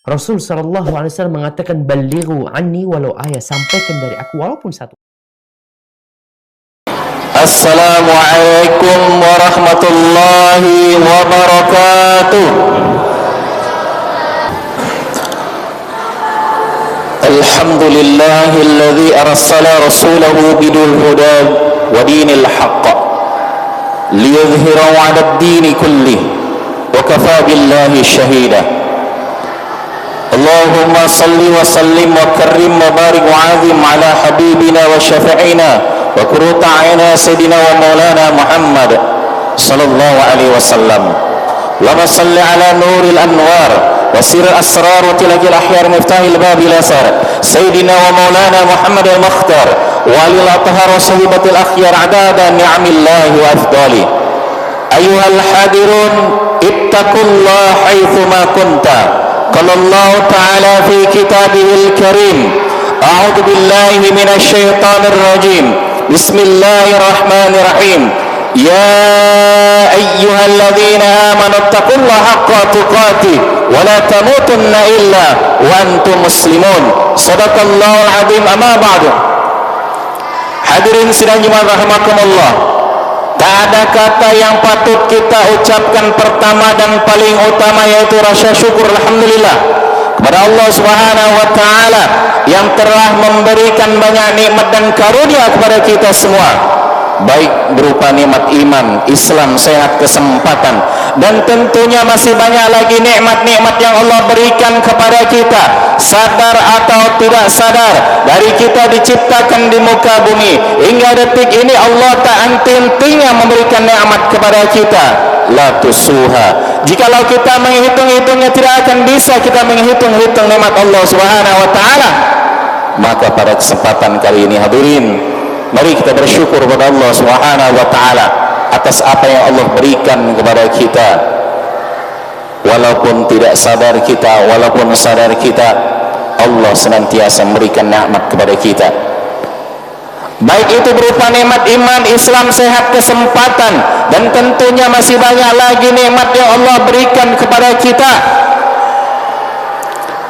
Rasul sallallahu alaihi wasallam mengatakan, "Ballighu anni walau ayat." Sampaikan dari aku walaupun satu. Assalamualaikum warahmatullahi wabarakatuh. Alhamdulillahilladzi arsala rasulahu bidul huda wa dinil haqq liyudhhirahu 'ala ad-din kullih wa kafa billahi shahida. Allahumma salli wa sallim wa karrim wa barik wa 'azim 'ala habibina wa syafi'ina wa qurrata 'aina sayyidina wa maulana Muhammad sallallahu alaihi wasallam. Allahumma salli 'ala nuril anwar wa sirril asrar wa tilakil ahyar miftahil babil asar sayyidina wa maulana Muhammad al-Mukhtar wa lil athhar wa sahibatil akhyar 'adada ni'amillahi wa afdali. Ayyuhal hadirun ittaqullaha haitsu ma kunta. Qala Allah Ta'ala fi kitabihil karim, a'udzu billahi minasy syaithanir rajim. Bismillahirrahmanirrahim. Ya ayyuhalladzina amanu taqullaha haqqa tuqatih wa la tamutunna illa wa antum muslimun. Shadaqallahul azim. Amma ba'du. Hadirin sidang jemaah rahimakumullah. Tak ada kata yang patut kita ucapkan pertama dan paling utama, yaitu rasa syukur alhamdulillah kepada Allah Subhanahu wa taala yang telah memberikan banyak nikmat dan karunia kepada kita semua, baik berupa nikmat iman, Islam, sehat, kesempatan, dan tentunya masih banyak lagi nikmat-nikmat yang Allah berikan kepada kita, sadar atau tidak sadar. Dari kita diciptakan di muka bumi hingga detik ini, Allah tak henti-hentinya memberikan nikmat kepada kita. La tusuha. Jikalau kita menghitung-hitungnya, tidak akan bisa kita menghitung-hitung nikmat Allah Subhanahu wa taala. Maka pada kesempatan kali ini hadirin, mari kita bersyukur kepada Allah Subhanahu wa taala atas apa yang Allah berikan kepada kita. Walaupun tidak sadar kita, walaupun sadar kita, Allah senantiasa memberikan nikmat kepada kita. Baik itu berupa nikmat iman, Islam, sehat, kesempatan, dan tentunya masih banyak lagi nikmat yang Allah berikan kepada kita.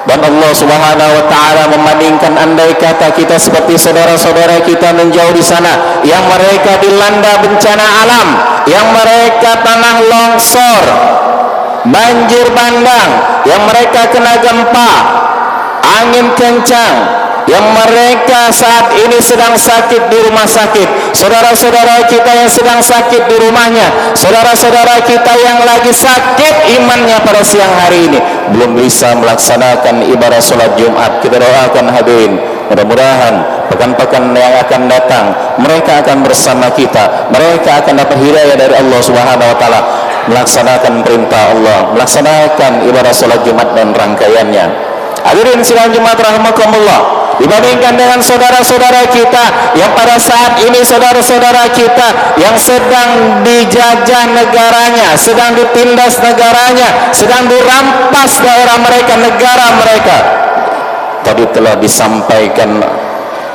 Dan Allah Subhanahu wa taala membandingkan, andai kata kita seperti saudara-saudara kita menjauh di sana yang mereka dilanda bencana alam, yang mereka tanah longsor, banjir bandang, yang mereka kena gempa, angin kencang, yang mereka saat ini sedang sakit di rumah sakit, saudara-saudara kita yang sedang sakit di rumahnya, saudara-saudara kita yang lagi sakit imannya pada siang hari ini belum bisa melaksanakan ibadah sholat Jumat. Kita doakan hadirin, mudah-mudahan pekan-pekan yang akan datang mereka akan bersama kita, mereka akan dapat hidayah dari Allah Subhanahu wa taala, melaksanakan perintah Allah, melaksanakan ibadah sholat Jumat dan rangkaiannya. Hadirin sidang Jumat rahimakumullah, dibandingkan dengan saudara-saudara kita yang pada saat ini, saudara-saudara kita yang sedang dijajah negaranya, sedang ditindas negaranya, sedang dirampas daerah mereka, negara mereka, tadi telah disampaikan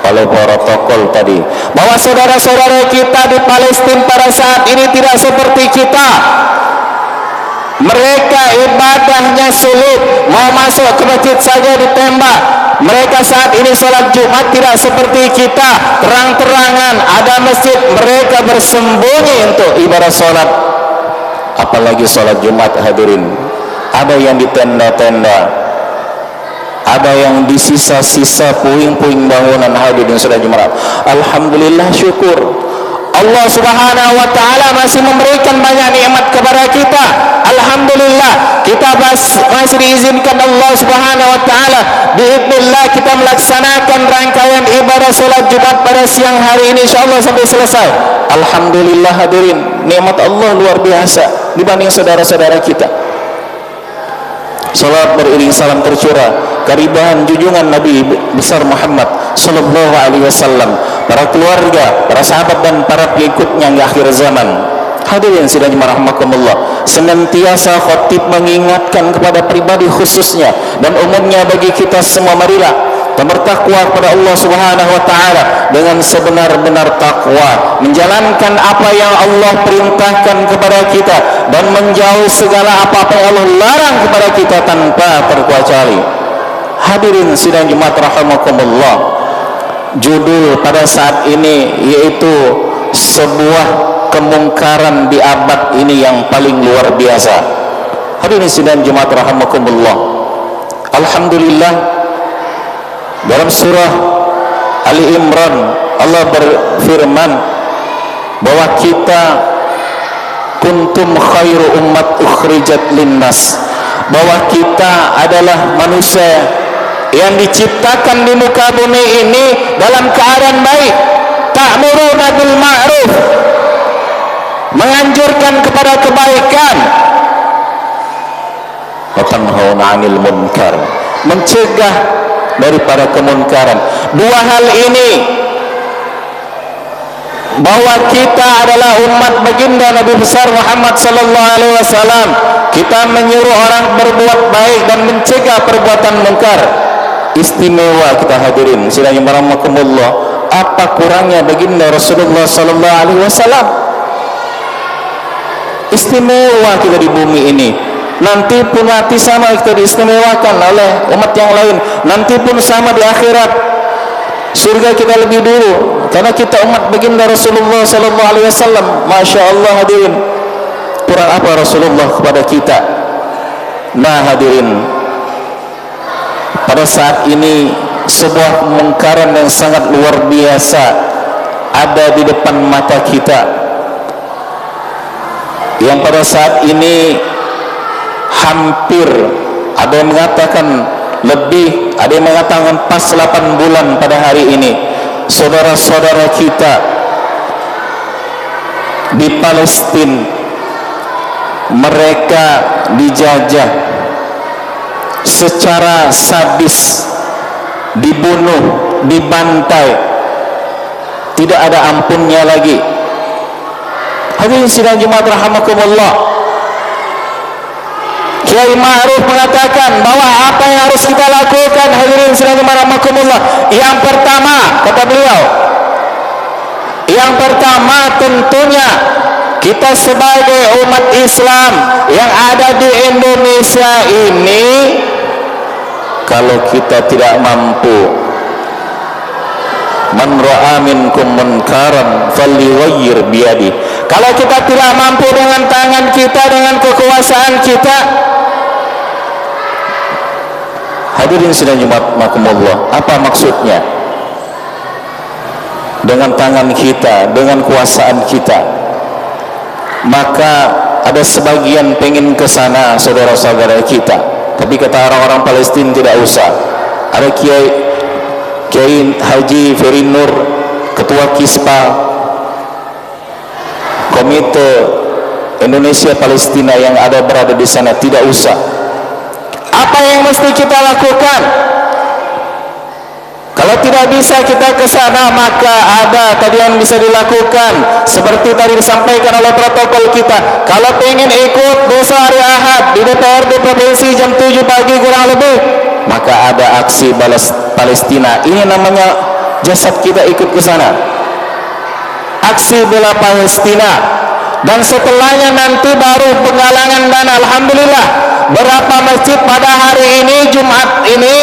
oleh protokol tadi bahwa saudara-saudara kita di Palestina pada saat ini tidak seperti kita. Mereka ibadahnya sulit, mau masuk ke masjid saja ditembak. Mereka saat ini sholat Jumat tidak seperti kita, terang-terangan ada masjid, mereka bersembunyi untuk ibadah sholat. Apalagi sholat Jumat hadirin, ada yang di tenda-tenda, ada yang di sisa-sisa puing-puing bangunan. Hadirin sholat Jumat, alhamdulillah, syukur Allah Subhanahu wa taala masih memberikan banyak nikmat kepada kita. Alhamdulillah, kita masih diizinkan Allah Subhanahu wa taala biidznillah kita melaksanakan rangkaian ibadah salat Jumat pada siang hari ini insyaallah sampai selesai. Alhamdulillah hadirin, nikmat Allah luar biasa dibanding saudara-saudara kita. Salat beriring salam tercurah karibahan junjungan Nabi besar Muhammad sallallahu alaihi wasallam, para keluarga, para sahabat dan para pengikutnya hingga akhir zaman. Hadirin sidang rahimakumullah, senantiasa khatib mengingatkan kepada pribadi khususnya dan umumnya bagi kita semua, marilah dan bertakwa kepada Allah Subhanahu wa taala dengan sebenar-benar takwa, menjalankan apa yang Allah perintahkan kepada kita dan menjauhi segala apa-apa yang Allah larang kepada kita tanpa terkecuali. Hadirin sidang Jumat rahimakumullah, judul pada saat ini yaitu sebuah kemungkaran di abad ini yang paling luar biasa. Hadirin sidang Jumat rahimakumullah, alhamdulillah, dalam surah Ali Imran Allah berfirman bahwa kita kuntum khairu ummat ukhrijat linnas, bahwa kita adalah manusia yang diciptakan di muka bumi ini dalam keadaan baik. Ta'muruna bil ma'ruf, menganjurkan kepada kebaikan, wa tanhauna 'anil munkar, mencegah daripada kemunkaran. Dua hal ini, bahwa kita adalah umat baginda Nabi besar Muhammad sallallahu alaihi wasallam, kita menyuruh orang berbuat baik dan mencegah perbuatan munkar. Istimewa kita hadirin sidang rahimakumullah. Apa kurangnya baginda Rasulullah sallallahu alaihi wasallam? Istimewa kita di bumi ini. Nanti pun mati sama kita diistimewakan oleh umat yang lain. Nanti pun sama di akhirat. Surga kita lebih dulu karena kita umat baginda Rasulullah sallallahu alaihi wasallam. Masya Allah hadirin, kurang apa Rasulullah kepada kita? Nah hadirin, pada saat ini sebuah kemungkaran yang sangat luar biasa ada di depan mata kita, yang pada saat ini hampir, ada yang mengatakan lebih, ada yang mengatakan pas 8 bulan pada hari ini saudara-saudara kita di Palestina mereka dijajah secara sadis, dibunuh, dibantai, tidak ada ampunnya lagi. Hadirin sidang Jumat rahimakumullah, Kiai Ma'ruf mengatakan bahwa apa yang harus kita lakukan hadirin sidang Jumat rahimakumullah, yang pertama kata beliau, yang pertama tentunya kita sebagai umat Islam yang ada di Indonesia ini, kalau kita tidak mampu, man ra'a minkum munkaran falyughayyir biyadi, kalau kita tidak mampu dengan tangan kita, dengan kekuasaan kita. Hadirin sidang Jumat rahimakumullah, apa maksudnya? Dengan tangan kita, dengan kekuasaan kita. Maka ada sebagian pengen ke sana saudara-saudara kita, tapi kata orang-orang Palestina tidak usah. Ada Kiai Haji Ferry Nur, Ketua Kispa Komite Indonesia Palestina yang ada berada di sana, tidak usah. Apa yang mesti kita lakukan? Kalau tidak bisa kita ke sana, maka ada tadi yang bisa dilakukan seperti tadi disampaikan oleh protokol kita. Kalau pengen ikut besok hari Ahad di DPRD Provinsi jam 7 pagi kurang lebih, maka ada aksi balas Palestina. Ini namanya jasad kita ikut ke sana, aksi bela Palestina. Dan setelahnya nanti baru penggalangan dana. Alhamdulillah, berapa masjid pada hari ini, Jumat ini,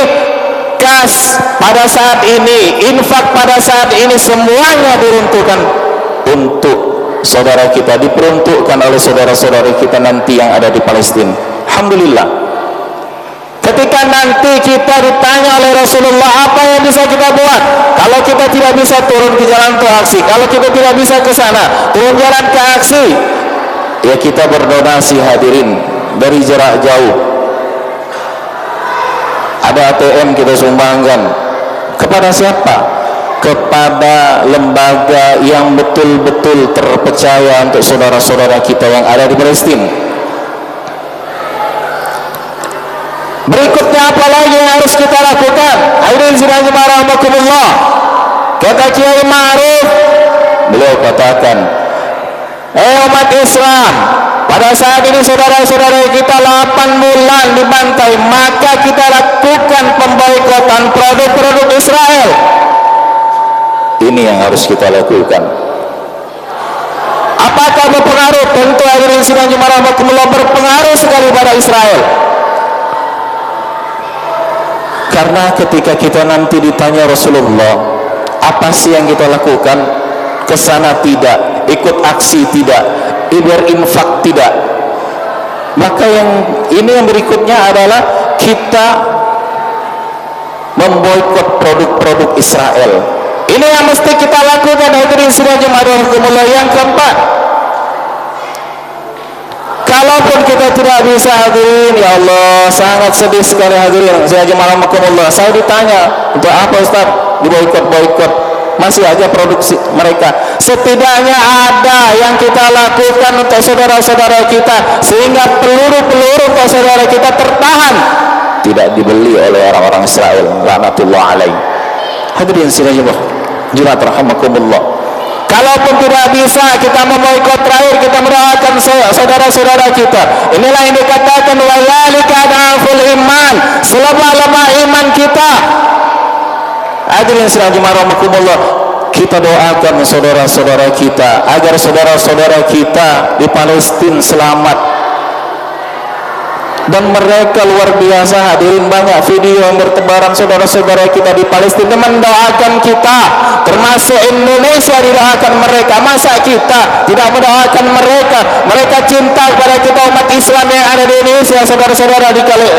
kas pada saat ini, infak pada saat ini, semuanya diuntukkan untuk saudara kita, diperuntukkan oleh saudara-saudara kita nanti yang ada di Palestina. Alhamdulillah. Ketika nanti kita ditanya oleh Rasulullah, apa yang bisa kita buat? Kalau kita tidak bisa turun ke jalan untuk aksi, kalau kita tidak bisa ke sana turun jalan ke aksi, ya kita berdonasi hadirin dari jarak jauh. Ada ATM kita sumbangkan kepada siapa? Kepada lembaga yang betul-betul terpercaya untuk saudara-saudara kita yang ada di Palestina. Berikutnya apa lagi yang harus kita lakukan? Hadirin sidang rahimakumullah, kata Kiai Ma'ruf, beliau katakan, umat Islam, pada saat ini saudara-saudara kita 8 bulan dibantai, maka kita lakukan pemboikotan produk-produk Israel. Ini yang harus kita lakukan. Apakah berpengaruh? Tentu hadirin sidang jemaah rahimakumullah, berpengaruh sekali pada Israel. Karena ketika kita nanti ditanya Rasulullah, apa sih yang kita lakukan? Kesana tidak, ikut aksi tidak, berinfak tidak. Maka yang berikutnya adalah kita memboikot produk-produk Israel. Ini yang mesti kita lakukan hadirin sidang jemaah rahimakumullah. Yang keempat, kalaupun kita tidak bisa hadirin, ya Allah sangat sedih sekali hadirin sidang jemaah rahimakumullah. Saya ditanya, untuk apa Ustaz diboikot-boikot? Masih aja produksi mereka. Setidaknya ada yang kita lakukan untuk saudara-saudara kita, sehingga peluru-peluru untuk saudara kita tertahan, tidak dibeli oleh orang-orang Israel, laknatullah alaih. Hadirin sidang jemaah rahimakumullah. Kalaupun tidak bisa, kita memboikot, terakhir kita mendoakan saudara-saudara kita. Inilah yang dikatakan walika da'aful iman, selemah-lemah iman kita. Hadirin sidang jemaah rahimakumullah, kita doakan saudara-saudara kita agar saudara-saudara kita di Palestina selamat. Dan mereka luar biasa hadirin, banyak video yang bertebaran saudara-saudara kita di Palestina mendoakan kita, termasuk Indonesia didoakan mereka. Masa kita tidak mendoakan mereka? Mereka cinta kepada kita umat Islam yang ada di Indonesia, saudara-saudara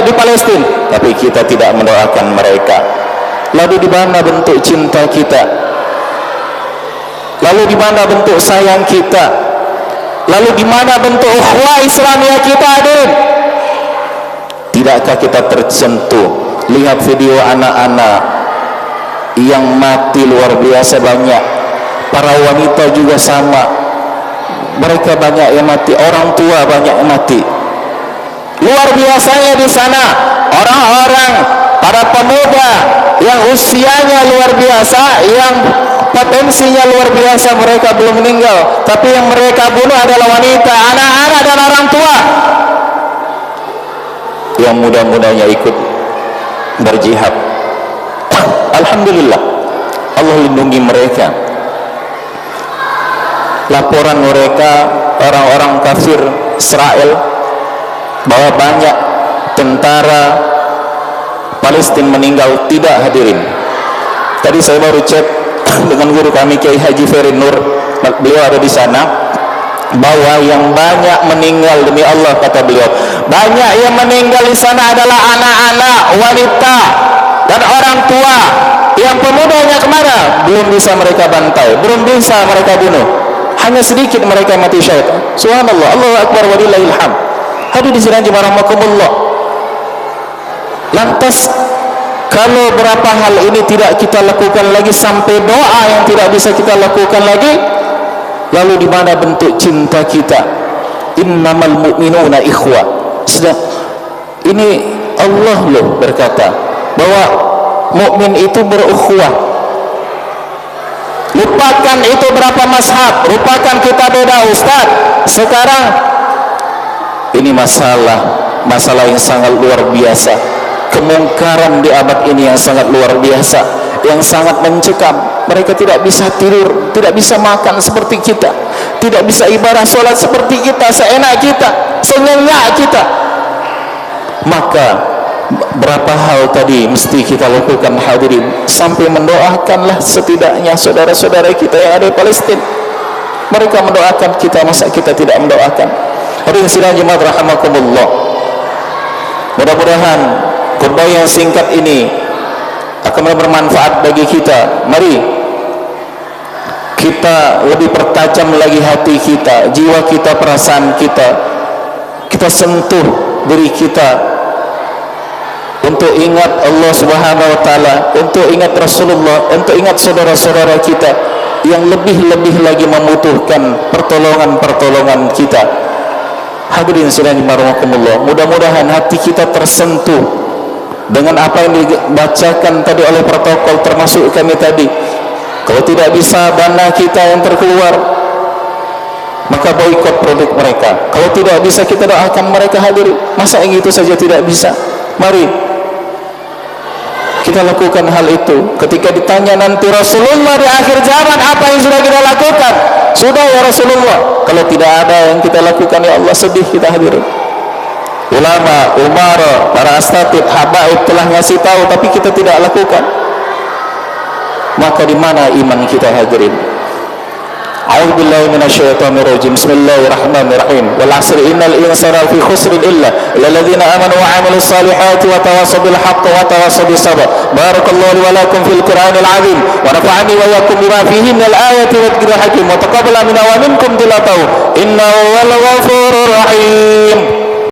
di Palestina, tapi kita tidak mendoakan mereka. Lalu di mana bentuk cinta kita? Lalu di mana bentuk sayang kita? Lalu di mana bentuk ukhuwah Islamiyah kita hadirin? Tidakkah kita tersentuh lihat video anak-anak yang mati luar biasa banyak, para wanita juga sama, mereka banyak yang mati, orang tua banyak yang mati. Luar biasanya di sana orang-orang, para pemuda yang usianya luar biasa, yang potensinya luar biasa, mereka belum meninggal, tapi yang mereka bunuh adalah wanita, anak-anak dan orang tua yang mudah-mudahnya ikut berjihad. Alhamdulillah, Allah lindungi mereka. Laporan mereka orang-orang kafir Israel bahwa banyak tentara Palestina meninggal, tidak hadirin. Tadi saya baru cek dengan guru kami Kiai Haji Ferry Nur, beliau ada di sana, bahwa yang banyak meninggal demi Allah, kata beliau, banyak yang meninggal di sana adalah anak-anak, wanita dan orang tua. Yang pemudanya kemana? Belum bisa mereka bantai, belum bisa mereka bunuh, hanya sedikit mereka mati syahid. Subhanallah, Allahu Akbar walillahil hamd. Hadirin sekalian jemaah rahimakumullah. Lantas kalau berapa hal ini tidak kita lakukan lagi, sampai doa yang tidak bisa kita lakukan lagi, lalu di mana bentuk cinta kita? Innamal mu'minuna ikhwah. Sedang ini Allah loh berkata bahwa mukmin itu berukhuwah. Lupakan itu berapa mazhab, lupakan kita beda ustaz. Sekarang ini masalah yang sangat luar biasa, kemungkaran di abad ini yang sangat luar biasa, yang sangat mencekam. Mereka tidak bisa tidur, tidak bisa makan seperti kita, tidak bisa ibadah sholat seperti kita, seenak kita, senyenyak kita. Maka berapa hal tadi mesti kita lakukan hadirin, sampai mendoakanlah setidaknya saudara-saudara kita yang ada di Palestina. Mereka mendoakan kita, masa kita tidak mendoakan? Hadirin sidang jemaah rahimakumullah, mudah-mudahan khutbah yang singkat ini akan bermanfaat bagi kita. Mari kita lebih pertajam lagi hati kita, jiwa kita, perasaan kita. Kita sentuh diri kita untuk ingat Allah Subhanahu wa taala, untuk ingat Rasulullah, untuk ingat saudara-saudara kita yang lebih-lebih lagi membutuhkan pertolongan-pertolongan kita. Hadirin sekalian rahimakumullah, mudah-mudahan hati kita tersentuh dengan apa yang dibacakan tadi oleh protokol, termasuk kami tadi. Kalau tidak bisa dana kita yang terkeluar, maka boikot produk mereka. Kalau tidak bisa, kita doakan mereka hadir. Masa yang itu saja tidak bisa? Mari kita lakukan hal itu. Ketika ditanya nanti Rasulullah di akhir zaman, apa yang sudah kita lakukan? Sudah ya Rasulullah. Kalau tidak ada yang kita lakukan, ya Allah, sedih kita hadir. Ulama, umara, para asatidz, habaib telah ngasih tahu, tapi kita tidak lakukan. Maka di mana iman kita hadirin? A'udzu billahi minasyaitonir rajim. Bismillahirrahmanirrahim. Wal 'asri innal insana fi khusr illa alladziina aamanu wa 'amilus salihati wa tawassaw bil haqqi wa tawassaw bis sabr. Barakallahu li wa lakum fil Qur'anil 'azim wa nafa'ani wa iyyakum bima fihi minal ayati wa dzikril hakim wa taqabbala minna wa minkum tilawatahu innahu wal ghafurur rahim.